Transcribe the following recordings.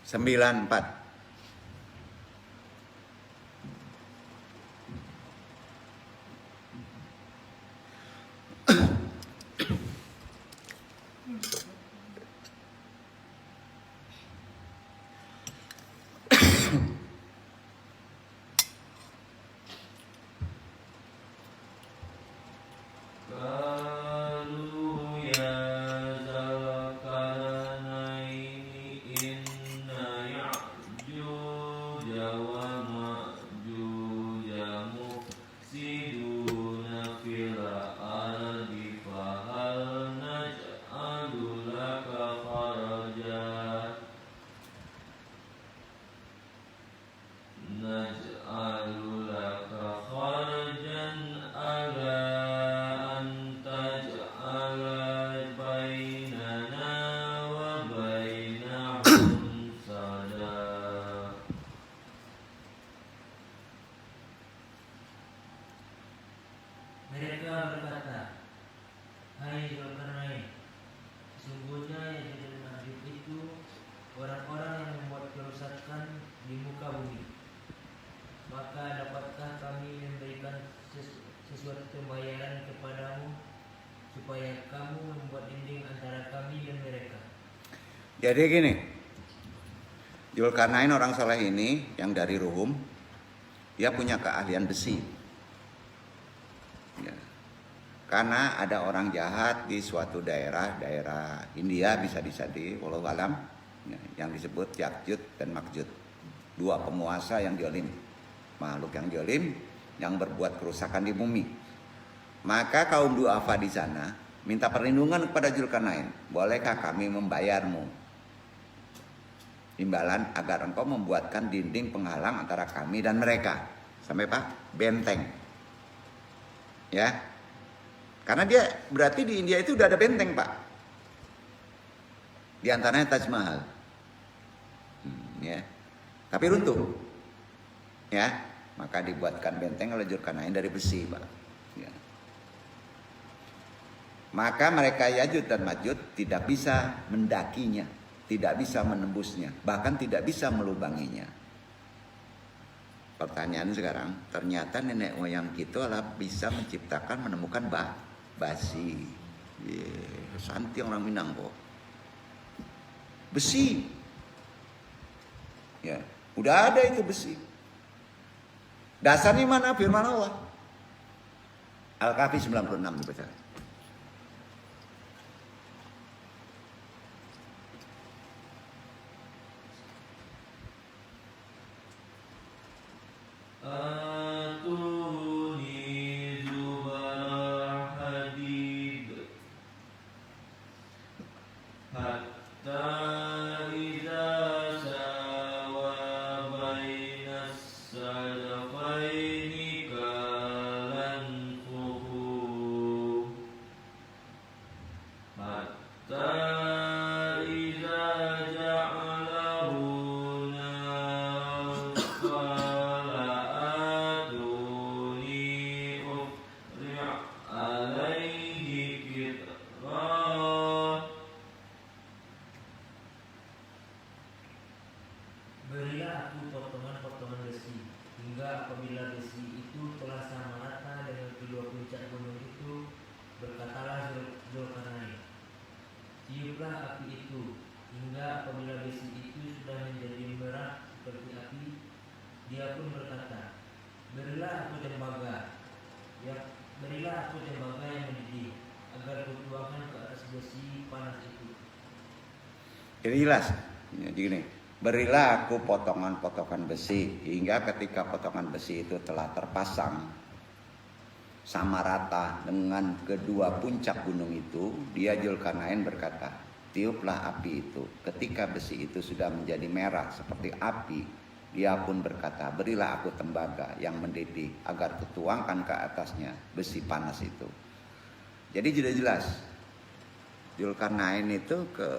94. Mereka berkata, "Hai Zulkarnain, sesungguhnya yang tidak Najib itu orang-orang yang membuat kerusakan di muka bumi. Maka dapatkah kami memberikan sesuatu pembayaran kepadamu supaya kamu membuat dinding antara kami dan mereka?" Jadi gini, Zulkarnain orang soleh ini yang dari Ruhum, dia punya keahlian besi. Ya. Karena ada orang jahat di suatu daerah India bisa di walau alam, ya, yang disebut Yakjud dan Makjud, dua penguasa yang jolim, makhluk yang jolim yang berbuat kerusakan di bumi. Maka kaum duafa di sana minta perlindungan kepada Zulkarnain, bolehkah kami membayarmu imbalan agar engkau membuatkan dinding penghalang antara kami dan mereka, sampai Pak benteng. Ya, karena dia berarti di India itu udah ada benteng Pak. Di antaranya Taj Mahal. Ya, tapi runtuh. Ya, maka dibuatkan benteng oleh Zulkarnain dari besi Pak. Ya. Maka mereka Yajud dan Majud tidak bisa mendakinya, tidak bisa menembusnya, bahkan tidak bisa melubanginya. Pertanyaan sekarang, ternyata nenek moyang kita lah bisa menciptakan, menemukan basi. Santi orang Minang kok. Besi. Ya, udah ada itu besi. Dasarnya mana? Firman Allah. Al-Kahfi 96 dibaca. Berilah aku potongan-potongan besi, hingga apabila besi itu telah sama rata dengan kedua puncak gunung itu, berkatalah Zulkarnain, tiuplah api itu, hingga apabila besi itu sudah menjadi merah seperti api. Dia pun berkata, berilah aku tembaga yang mendidih, agar kutuangkan ke atas besi panas itu. Jadi jelas, jadi gini. Berilah aku potongan-potongan besi, hingga ketika potongan besi itu telah terpasang sama rata dengan kedua puncak gunung itu, dia Zulkarnain berkata, tiuplah api itu. Ketika besi itu sudah menjadi merah seperti api, dia pun berkata, berilah aku tembaga yang mendidih, agar kutuangkan ke atasnya besi panas itu. Jadi sudah jelas, Zulkarnain itu ke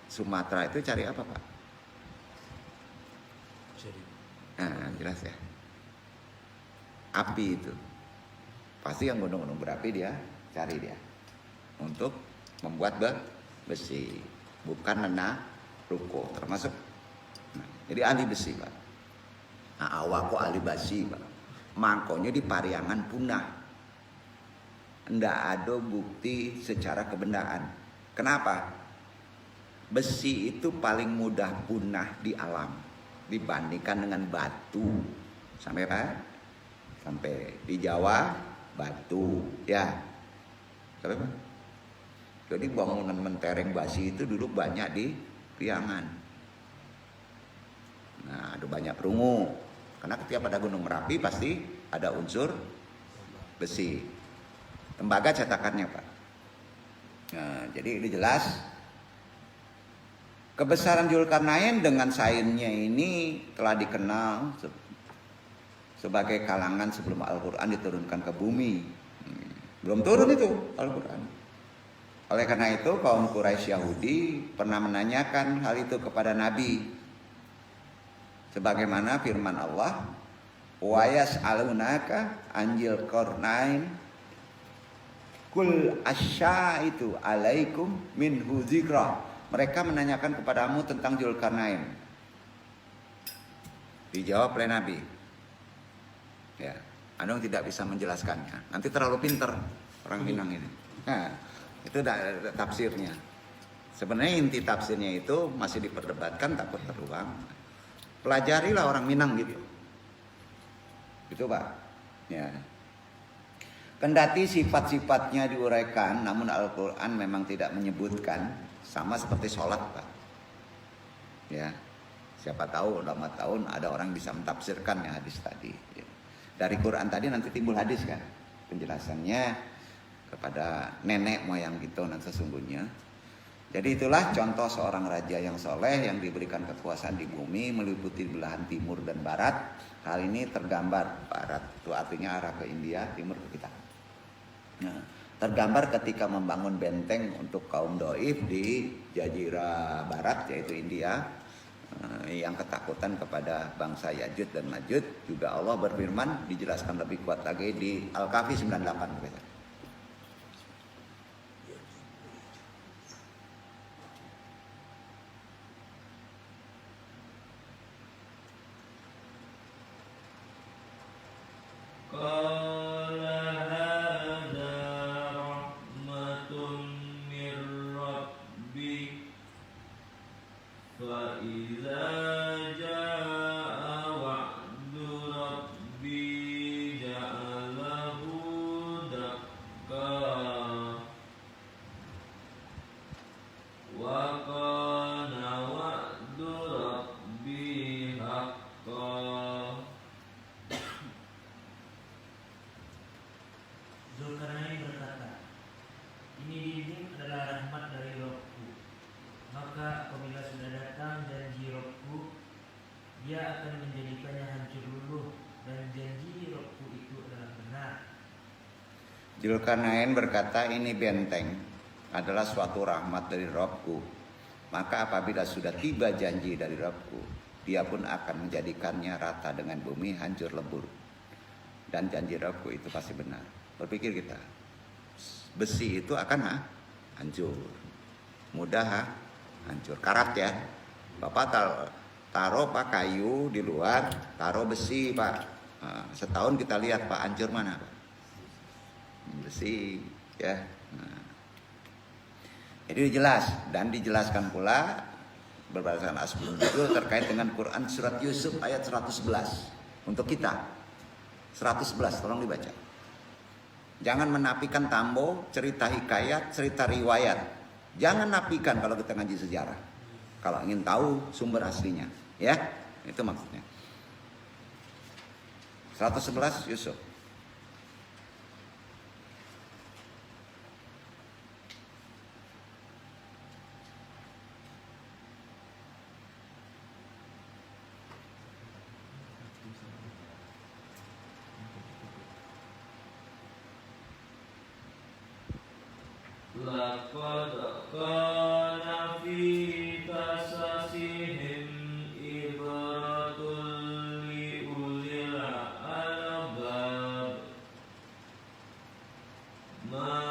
Sumatera itu cari apa Pak? Nah, jelas ya. Api itu. Pasti yang gunung-gunung berapi dia cari dia. Untuk membuat besi. Bukan nena ruko. Termasuk Jadi ahli besi Pak. Nah, awako ahli besi Pak. Mangkonya di Pariangan punah. Ndak ada bukti secara kebendaan. Kenapa? Besi itu paling mudah punah di alam dibandingkan dengan batu. Sampai Pak? Sampai di Jawa batu ya. Sampai Pak? Jadi bangunan mentereng besi itu dulu banyak di Priangan. Nah, ada banyak perunggu. Karena ketika pada Gunung Merapi pasti ada unsur besi. Tembaga cetakannya Pak. Nah, jadi ini jelas. Kebesaran Zulkarnain dengan sainnya ini telah dikenal sebagai kalangan sebelum Al-Quran diturunkan ke bumi. Belum turun itu Al-Quran. Oleh karena itu kaum Quraisy Yahudi pernah menanyakan hal itu kepada Nabi. Sebagaimana firman Allah, wa yas'alunaka anjil qarnain kul asyaitu alaikum minhu dzikra. Mereka menanyakan kepadamu tentang Zulkarnain. Dijawab oleh Nabi. Ya, Anda tidak bisa menjelaskannya. Nanti terlalu pinter orang Minang ini. Nah, itu tafsirnya. Sebenarnya inti tafsirnya itu masih diperdebatkan, takut terulang. Pelajarilah orang Minang gitu. Itu Pak. Ya. Kendati sifat-sifatnya diuraikan, namun Al-Quran memang tidak menyebutkan, sama seperti sholat Pak. Ya. Siapa tahu lama tahun ada orang bisa mentafsirkan ya hadis tadi. Ya. Dari Quran tadi nanti timbul hadis kan. Penjelasannya kepada nenek moyang kita dan sesungguhnya. Jadi itulah contoh seorang raja yang soleh yang diberikan kekuasaan di bumi meliputi belahan timur dan barat. Hal ini tergambar barat itu artinya arah ke India, timur ke kita. Nah, tergambar ketika membangun benteng untuk kaum Doif di Jazirah Barat yaitu India yang ketakutan kepada bangsa Yajud dan Majud. Juga Allah berfirman dijelaskan lebih kuat lagi di Al-Kahfi 98. Zulkarnain berkata, ini dirimu adalah rahmat dari Rabbku. Maka apabila sudah datang janji Rabbku, dia akan menjadikannya hancur luluh, dan janji Rabbku itu adalah benar. Zulkarnain berkata, ini benteng adalah suatu rahmat dari Rabbku. Maka apabila sudah tiba janji dari Rabbku, dia pun akan menjadikannya rata dengan bumi, hancur lebur. Dan janji Rabbku itu pasti benar. Berpikir kita, besi itu akan hancur. Mudah hancur. Karat ya. Bapak taruh Pak kayu di luar, taruh besi Pak. Nah, setahun kita lihat Pak hancur mana Pak? Besi ya. Nah. Jadi jelas dan dijelaskan pula berdasarkan asbun itu terkait dengan Quran surat Yusuf ayat 111 untuk kita 111 tolong dibaca. Jangan menafikan tambo, cerita hikayat, cerita riwayat. Jangan nafikan kalau kita ngaji sejarah. Kalau ingin tahu sumber aslinya, ya itu maksudnya. 111 Yusuf. Laqad kana fi qasasihim ibratun li ulil albab ma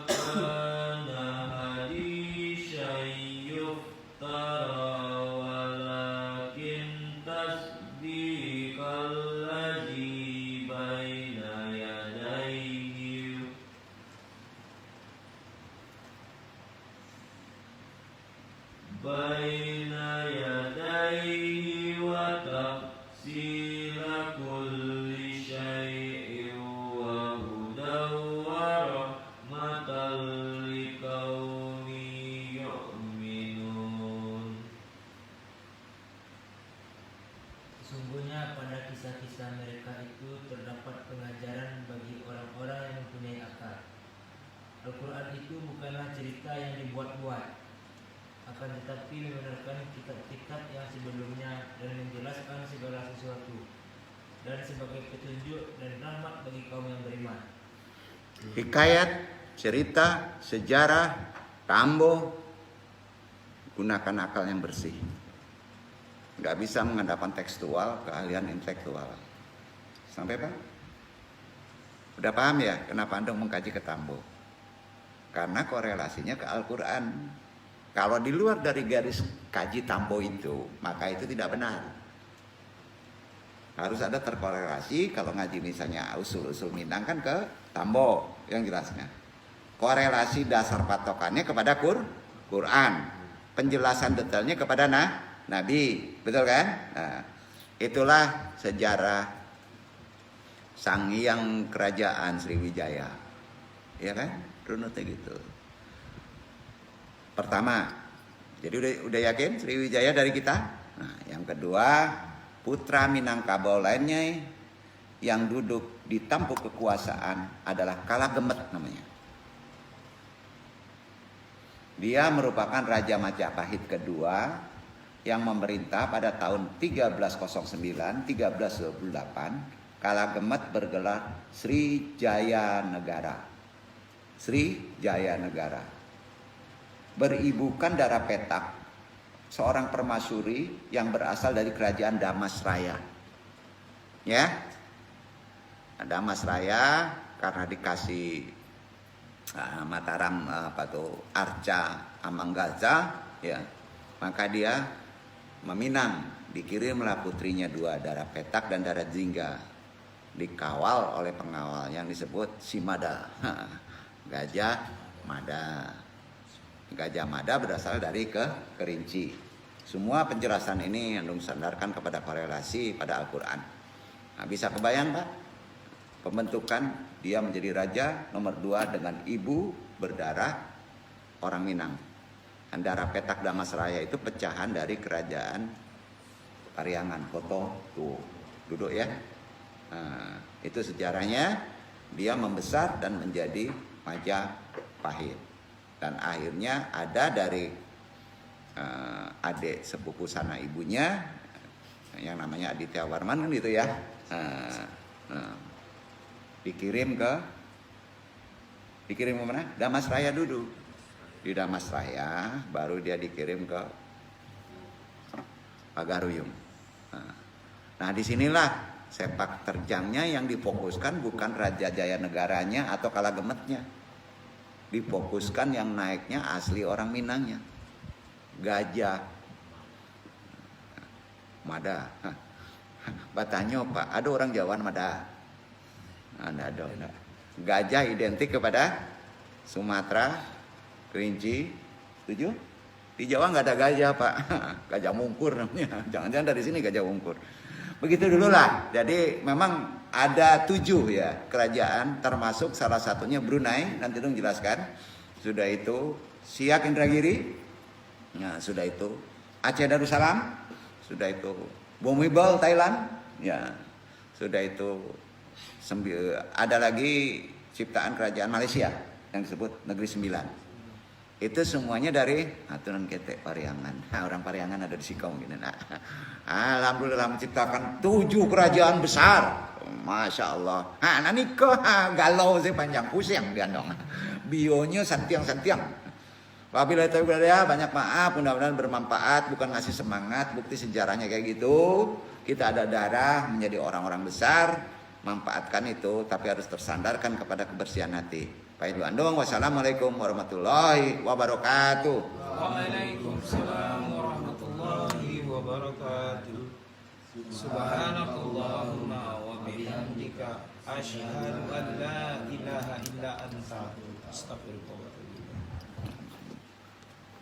kana haditsan yuftara walakin بين يديه وتفسير كل شيء وهدى ورحمة لقوم يؤمنون. Sesungguhnya pada kisah-kisah mereka itu terdapat pengajaran bagi orang-orang yang mempunyai akal. Al-Quran itu bukanlah cerita yang dibuat-buat, akan tetapi membenarkan kitab-kitab yang sebelumnya dan menjelaskan segala sesuatu, dan sebagai petunjuk dan rahmat bagi kaum yang beriman. Hikayat, cerita, sejarah, tambo, gunakan akal yang bersih. Nggak bisa mengandalkan tekstual, keahlian intelektual. Sampai Pak? Udah paham ya kenapa Anda mengkaji ke tambo? Karena korelasinya ke Al-Quran. Kalau di luar dari garis kaji tambo itu, maka itu tidak benar. Harus ada terkorelasi. Kalau ngaji misalnya usul-usul Minang kan ke tambo yang jelasnya. Korelasi dasar patokannya kepada Quran. Penjelasan detailnya kepada Nabi, betul kan? Nah, itulah sejarah Sang Hyang Kerajaan Sriwijaya, ya kan? Runutnya gitu. Pertama, jadi udah yakin Sriwijaya dari kita? Nah, yang kedua, putra Minangkabau lainnya yang duduk di tampuk kekuasaan adalah Kalagemet namanya. Dia merupakan Raja Majapahit kedua yang memerintah pada tahun 1309-1328. Kalagemet bergelar Sri Jaya Negara. Sri Jaya Negara. Beribukan Darapetak, seorang permasyuri yang berasal dari kerajaan Damasraya. Ya. Damasraya karena dikasih Mataram Arca Amanggaza, ya. Maka dia meminang, dikirimlah putrinya dua, Darapetak dan Darajingga, dikawal oleh pengawal yang disebut Simada. Gajah Mada. Gajah Mada berasal dari Kerinci. Semua penjelasan ini yang sandarkan kepada korelasi pada Al-Quran. Nah, bisa kebayang Pak? Pembentukan dia menjadi raja nomor 2 dengan ibu berdarah orang Minang. Darapetak Damasraya itu pecahan dari kerajaan Pariangan. Foto tuh, duduk ya. Nah, itu sejarahnya. Dia membesar dan menjadi Majapahit. Dan akhirnya ada dari adik sepupu sana ibunya yang namanya Aditya Warman kan gitu ya. Dikirim ke mana? Damasraya dulu. Di Damasraya baru dia dikirim ke Pagaruyung. Nah, disinilah sepak terjangnya yang difokuskan bukan Raja Jaya Negaranya atau Kalagemetnya. Difokuskan yang naiknya asli orang Minangnya. Gajah Mada. Batanyo Pak, ada orang Jawa Mada. Ada. Gajah identik kepada Sumatera, Kerinci, setuju? Di Jawa nggak ada gajah Pak, gajah mungkur namanya. Jangan-jangan dari sini gajah mungkur. Begitu dulu lah. Jadi memang ada 7 ya kerajaan, termasuk salah satunya Brunei. Nanti dong jelaskan. Sudah itu Siak Indragiri, nah, sudah itu Aceh Darussalam, sudah itu Bhumibol Thailand, ya, sudah itu ada lagi ciptaan kerajaan Malaysia yang disebut Negeri Sembilan. Itu semuanya dari aturan ketek Pariangan. Nah, orang Pariangan ada di Sikau gini. Nah, alhamdulillah menciptakan 7 kerajaan besar. Masya Allah. Nanti galau sih panjang pusing diandong. Bionya santiang-santiang. Wabillahi taufiq walhidayah, banyak maaf, mudah-mudahan bermanfaat, bukan ngasih semangat, bukti sejarahnya kayak gitu. Kita ada darah menjadi orang-orang besar, manfaatkan itu, tapi harus tersandarkan kepada kebersihan hati. Pak Ibu Andong, wassalamualaikum warahmatullahi wabarakatuh. Waalaikumsalam warahmatullahi wabarakatuh. Subhanakallahumma wa bihamdika asyhadu an la ilaha illa anta astaghfiruka wa atubu ilaik.